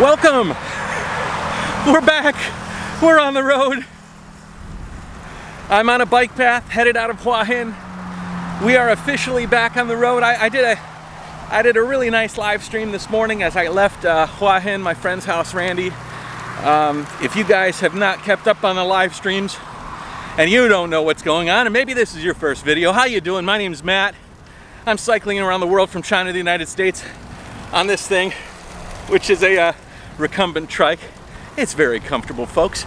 Welcome! We're back! We're on the road! I'm on a bike path headed out of Huahin. We are officially back on the road. I did a really nice live stream this morning as I left Huahin, my friend's house, Randy. If you guys have not kept up on the live streams and you don't know what's going on, and maybe this is your first video, how you doing? My name is Matt. I'm cycling around the world from China to the United States on this thing, which is a Recumbent trike. It's very comfortable, folks.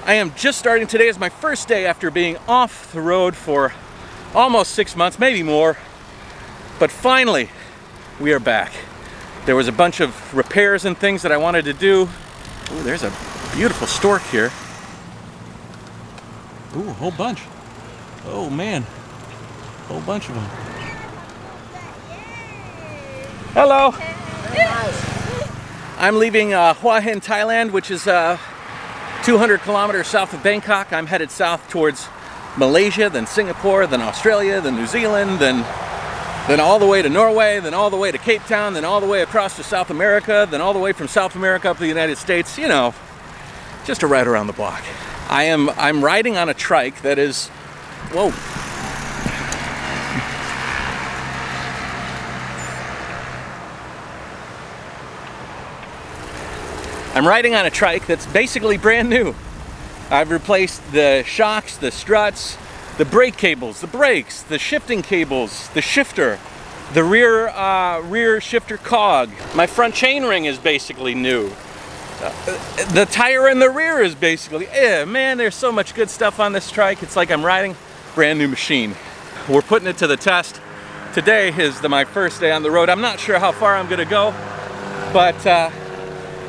I am just starting. Today is my first day after being off the road for almost 6 months, maybe more. But finally, we are back. There was a bunch of repairs and things that I wanted to do. Ooh, there's a beautiful stork here. Ooh, a whole bunch. Oh man, a whole bunch of them. Hello. I'm leaving Huahin, Thailand, which is 200 kilometers south of Bangkok. I'm headed south towards Malaysia, then Singapore, then Australia, then New Zealand, then all the way to Norway, then all the way to Cape Town, then all the way across to South America, then all the way from South America up to the United States. You know, just a ride around the block. I'm riding on a trike that is, whoa. I'm riding on a trike that's basically brand new. I've replaced the shocks, the struts, the brake cables, the brakes, the shifting cables, the shifter, the rear shifter cog. My front chainring is basically new. The tire in the rear is basically, man, there's so much good stuff on this trike. It's like I'm riding a brand new machine. We're putting it to the test. Today is my first day on the road. I'm not sure how far I'm gonna go, but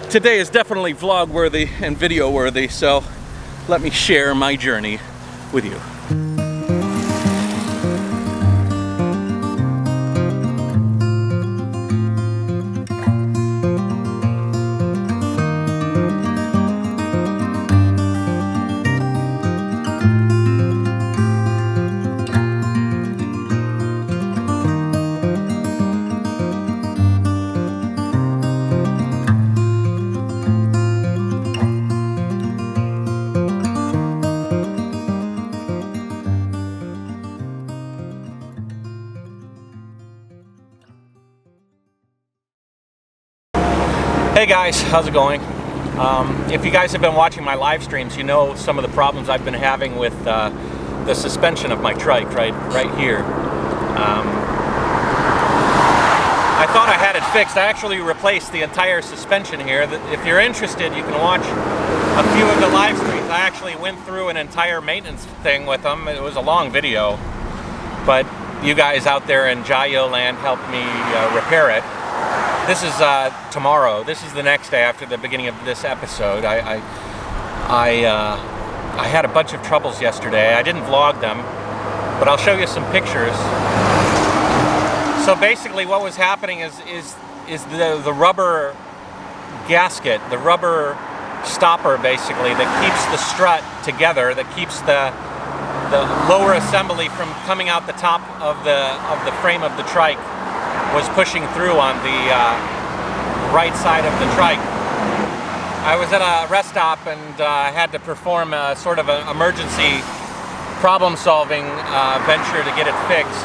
today is definitely vlog worthy and video worthy, so let me share my journey with you. Hey guys, how's it going? If you guys have been watching my live streams, you know some of the problems I've been having with the suspension of my trike right here. I thought I had it fixed. I actually replaced the entire suspension here. If you're interested, you can watch a few of the live streams. I actually went through an entire maintenance thing with them. It was a long video, but you guys out there in Jayoe land helped me repair it. This is tomorrow. This is the next day after the beginning of this episode. I had a bunch of troubles yesterday. I didn't vlog them, but I'll show you some pictures. So basically what was happening is the rubber gasket, the rubber stopper basically that keeps the strut together, that keeps the lower assembly from coming out the top of the frame of the trike, was pushing through on the right side of the trike. I was at a rest stop and had to perform a sort of an emergency problem-solving venture to get it fixed.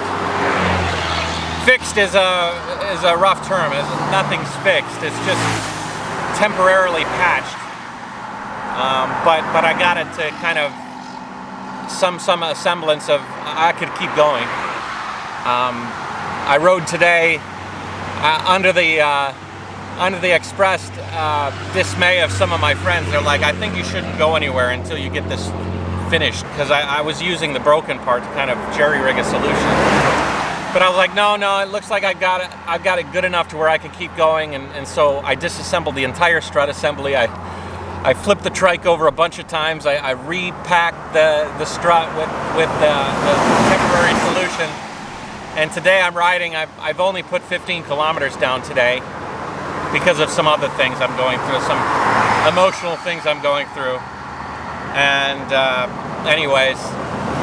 Fixed is a rough term. Nothing's fixed. It's just temporarily patched. But I got it to kind of some semblance of I could keep going. I rode today under the expressed dismay of some of my friends. They're like, I think you shouldn't go anywhere until you get this finished, because I was using the broken part to kind of jerry-rig a solution. But I was like, no, it looks like I've got it good enough to where I can keep going, and so I disassembled the entire strut assembly. I flipped the trike over a bunch of times. I repacked the strut with the temporary solution. And today I'm riding, I've only put 15 kilometers down today because of some other things I'm going through, some emotional things I'm going through. And anyways,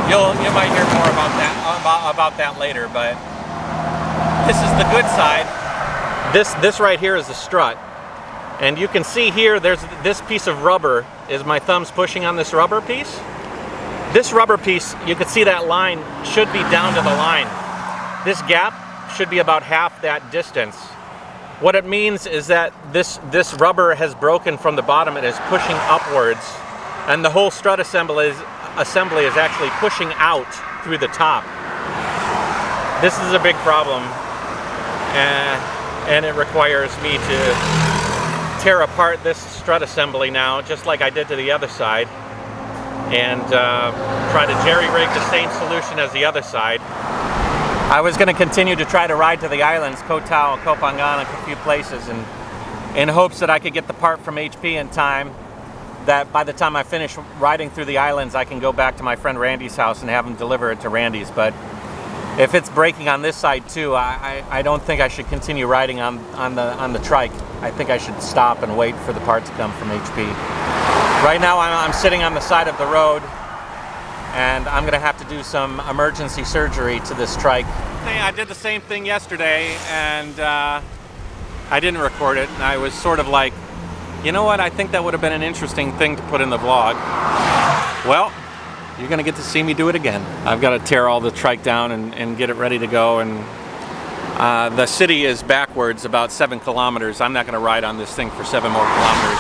you might hear more about that later, but this is the good side. This right here is the strut. And you can see here, there's this piece of rubber, is my thumb's pushing on this rubber piece. This rubber piece, you can see that line should be down to the line. This gap should be about half that distance. What it means is that this rubber has broken from the bottom and is pushing upwards, and the whole strut assembly is actually pushing out through the top. This is a big problem, and it requires me to tear apart this strut assembly now, just like I did to the other side, and try to jerry-rig the same solution as the other side. I was going to continue to try to ride to the islands, Koh Tao, Koh Phangan, a few places, and in hopes that I could get the part from HP in time, that by the time I finish riding through the islands, I can go back to my friend Randy's house and have him deliver it to Randy's. But if it's breaking on this side too, I don't think I should continue riding on the trike. I think I should stop and wait for the part to come from HP. Right now I'm sitting on the side of the road, and I'm gonna have to do some emergency surgery to this trike. I did the same thing yesterday, and I didn't record it, and I was sort of like, you know what, I think that would have been an interesting thing to put in the vlog. Well, you're gonna get to see me do it again. I've got to tear all the trike down and get it ready to go, and the city is backwards about 7 kilometers. I'm not gonna ride on this thing for 7 more kilometers.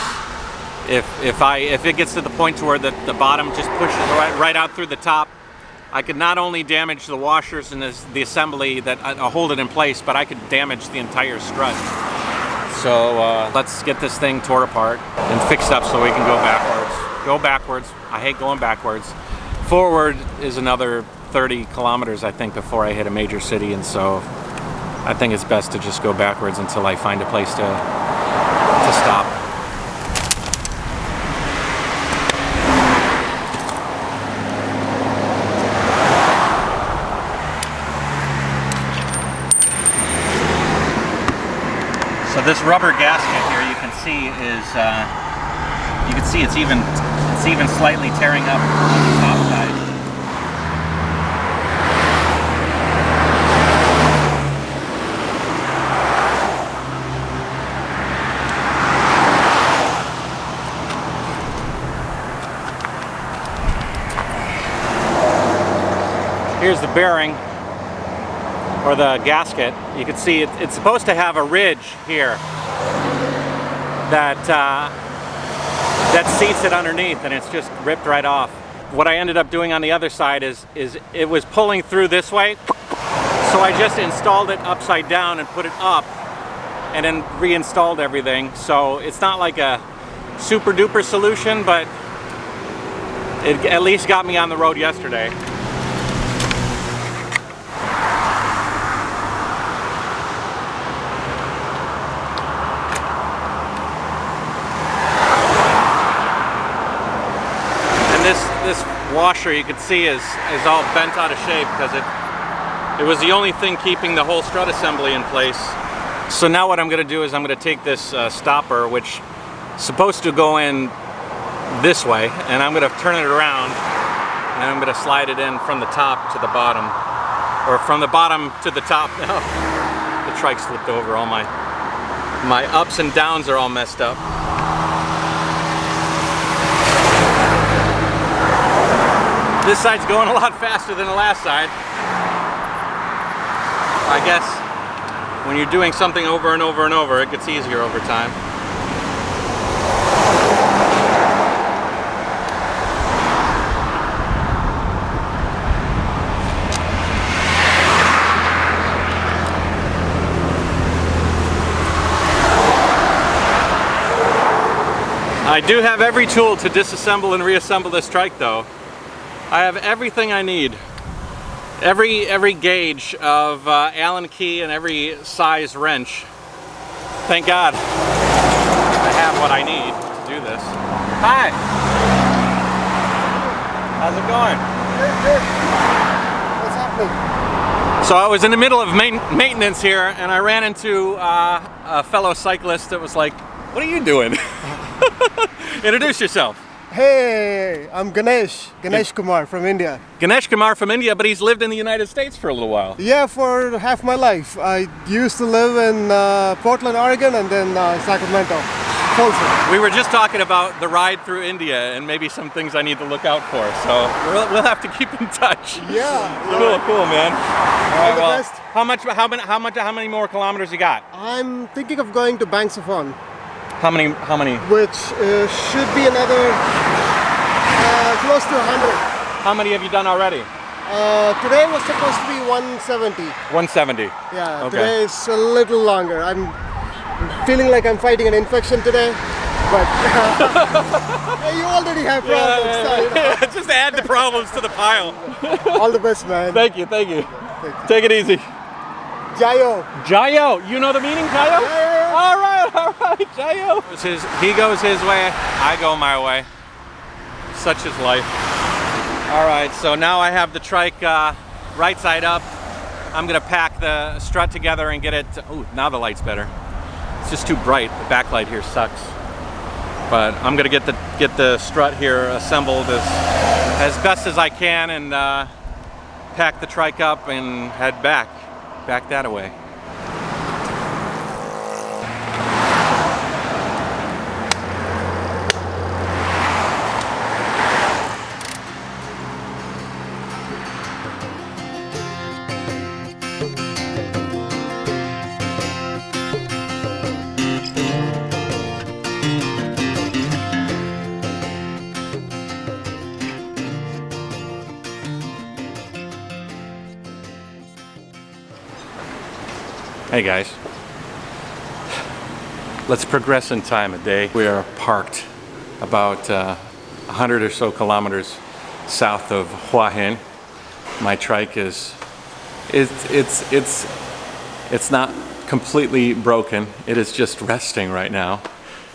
If it gets to the point to where the bottom just pushes right out through the top, I could not only damage the washers and the assembly that hold it in place, but I could damage the entire strut. So let's get this thing tore apart and fixed up so we can go backwards. Go backwards. I hate going backwards. Forward is another 30 kilometers, I think, before I hit a major city, and so I think it's best to just go backwards until I find a place to stop. So this rubber gasket here, you can see it's even slightly tearing up on the top side. Here's the bearing, or the gasket. You can see it's supposed to have a ridge here that seats it underneath, and it's just ripped right off. What I ended up doing on the other side is it was pulling through this way, so I just installed it upside down and put it up, and then reinstalled everything. So it's not like a super duper solution, but it at least got me on the road yesterday. This washer, you can see, is all bent out of shape because it was the only thing keeping the whole strut assembly in place. So now what I'm going to do is I'm going to take this stopper, which is supposed to go in this way, and I'm going to turn it around, and I'm going to slide it in from the top to the bottom, or from the bottom to the top. Now the trike slipped over. All my ups and downs are all messed up. This side's going a lot faster than the last side. I guess when you're doing something over and over and over, it gets easier over time. I do have every tool to disassemble and reassemble this trike though. I have everything I need. Every gauge of Allen key and every size wrench. Thank God I have what I need to do this. Hi. How's it going? Good. What's happening? So I was in the middle of maintenance here, and I ran into a fellow cyclist that was like, "What are you doing?" Introduce yourself. Hey, I'm Ganesh Kumar from India. Ganesh Kumar from India, but he's lived in the United States for a little while. Yeah, for half my life. I used to live in Portland, Oregon, and then Sacramento. closer. We were just talking about the ride through India and maybe some things I need to look out for. So we'll have to keep in touch. Yeah. Cool, man. All All right, the well, best. how many more kilometers you got? I'm thinking of going to Banks of Huahin, How many? which should be another close to 100. How many have you done already? Today was supposed to be 170. 170. Yeah, Okay. today is a little longer. I'm feeling like I'm fighting an infection today, but you already have problems. So, you know. Just add the problems to the pile. All the best, man. Thank you. Take it easy. Jayoe. Jayoe, you know the meaning, Jayoe? Yeah. All right, Jayoe. He goes his way, I go my way. Such is life. All right, so now I have the trike right side up. I'm gonna pack the strut together and get it. Oh, now the light's better. It's just too bright. The backlight here sucks. But I'm gonna get the strut here assembled as best as I can and pack the trike up and head back that way. Hey guys, let's progress in time a day. We are parked about 100 or so kilometers south of Huahin. My trike is, it's not completely broken. It is just resting right now.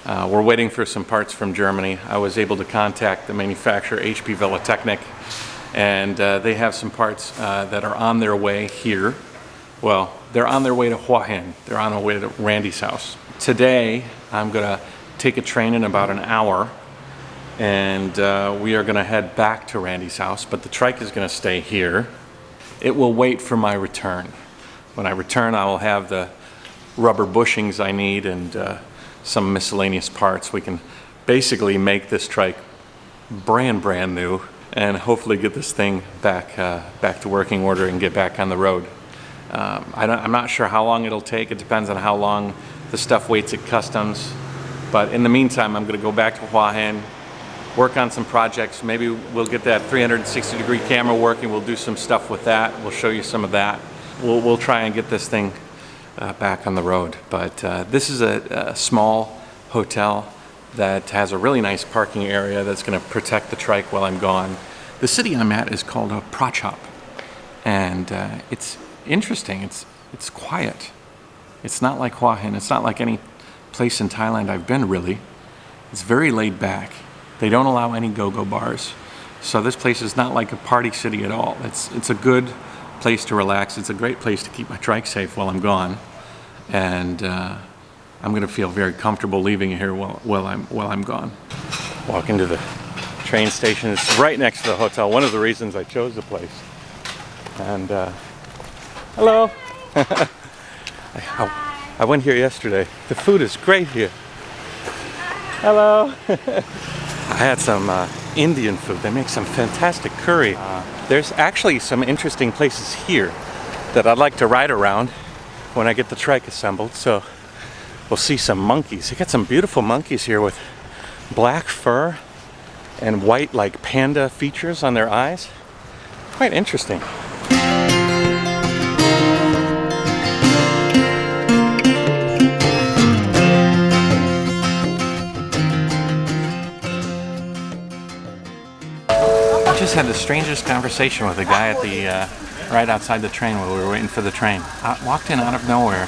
We're waiting for some parts from Germany. I was able to contact the manufacturer HP Velotechnik, and they have some parts that are on their way here. Well, they're on their way to Huahin. They're on their way to Randy's house. Today, I'm gonna take a train in about an hour, and we are gonna head back to Randy's house, but the trike is gonna stay here. It will wait for my return. When I return, I will have the rubber bushings I need and some miscellaneous parts. We can basically make this trike brand new and hopefully get this thing back to working order and get back on the road. I'm not sure how long it'll take. It depends on how long the stuff waits at customs. But in the meantime, I'm going to go back to Huahin, work on some projects. Maybe we'll get that 360-degree camera working. We'll do some stuff with that. We'll show you some of that. We'll try and get this thing back on the road. But this is a small hotel that has a really nice parking area that's going to protect the trike while I'm gone. The city I'm at is called Prachop, and it's interesting. It's quiet. It's not like Huahin. It's not like any place in Thailand I've been, really. It's very laid back. They don't allow any go-go bars. So this place is not like a party city at all. It's a good place to relax. It's a great place to keep my trike safe while I'm gone. And I'm going to feel very comfortable leaving here while I'm gone. Walk into the train station. It's right next to the hotel. One of the reasons I chose the place. And hello. I went here yesterday. The food is great here. Hello. I had some Indian food. They make some fantastic curry. There's actually some interesting places here that I'd like to ride around when I get the trike assembled. So we'll see some monkeys. They got some beautiful monkeys here with black fur and white like panda features on their eyes. Quite interesting. I just had the strangest conversation with a guy at the right outside the train while we were waiting for the train. I walked in out of nowhere,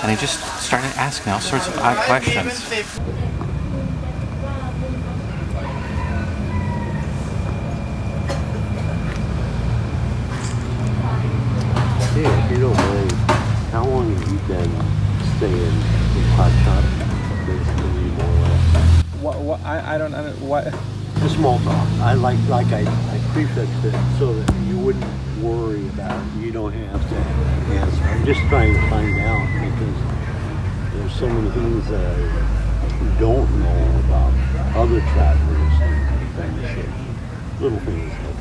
and he just started asking all sorts of odd questions. Hey, if you don't mind, how long have you been staying in Prachop, basically, more or less? What? I don't know. What? The small talk. I prefixed it so that you wouldn't worry about it. You don't have to answer. I'm just trying to find out because there's so many things that I don't know about other travelers and things. Little things like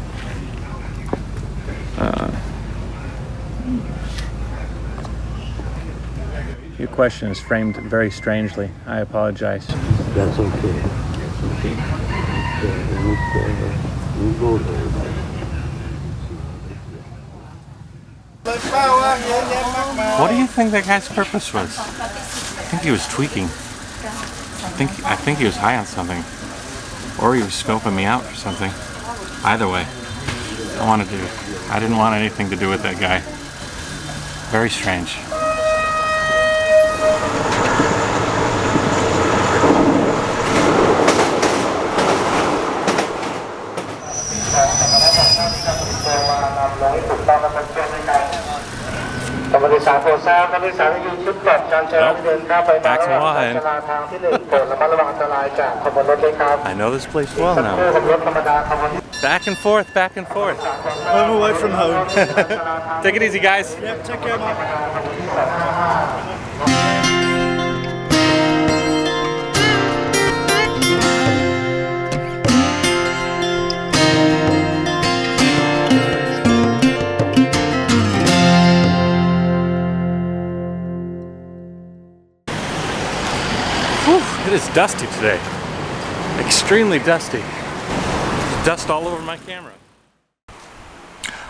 Your question is framed very strangely. I apologize. that's okay. That's okay. We'll go there. What do you think that guy's purpose was? I think he was tweaking. I think he was high on something. Or he was scoping me out for something. Either way. I didn't want anything to do with that guy. Very strange. Back to Huahin. I know this place well now. Back and forth, back and forth. Home away from home. Take it easy, guys. Yep, take care, man. It is dusty today. Extremely dusty. There's dust all over my camera.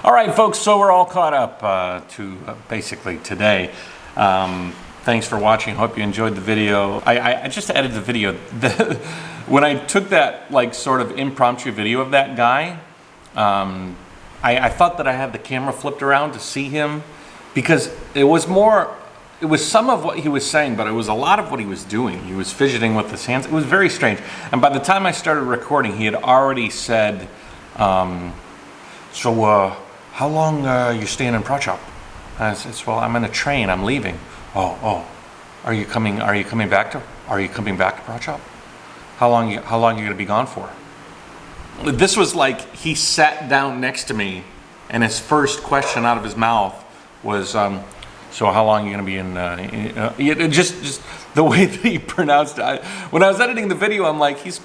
All right, folks, so we're all caught up to basically today. Thanks for watching. Hope you enjoyed the video. I just edited the video. When I took that like sort of impromptu video of that guy, I thought that I had the camera flipped around to see him because it was some of what he was saying, but it was a lot of what he was doing. He was fidgeting with his hands. It was very strange. And by the time I started recording, he had already said, so how long are you staying in Prachuap? I said, well, I'm in a train. I'm leaving. Oh, are you coming back to Prachuap? How long are you going to be gone for? This was like he sat down next to me, and his first question out of his mouth was, so how long are you going to be in just the way that he pronounced it. When I was editing the video, I'm like, he's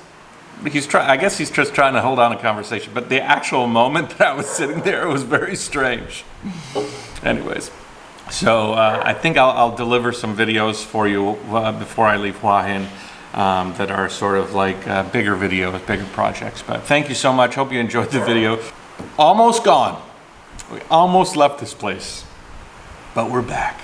trying. I guess he's just trying to hold on a conversation. But the actual moment that I was sitting there, it was very strange. Anyways, so I think I'll deliver some videos for you before I leave Huahin that are sort of like bigger videos, bigger projects. But thank you so much. Hope you enjoyed the video. Almost gone. We almost left this place. But we're back.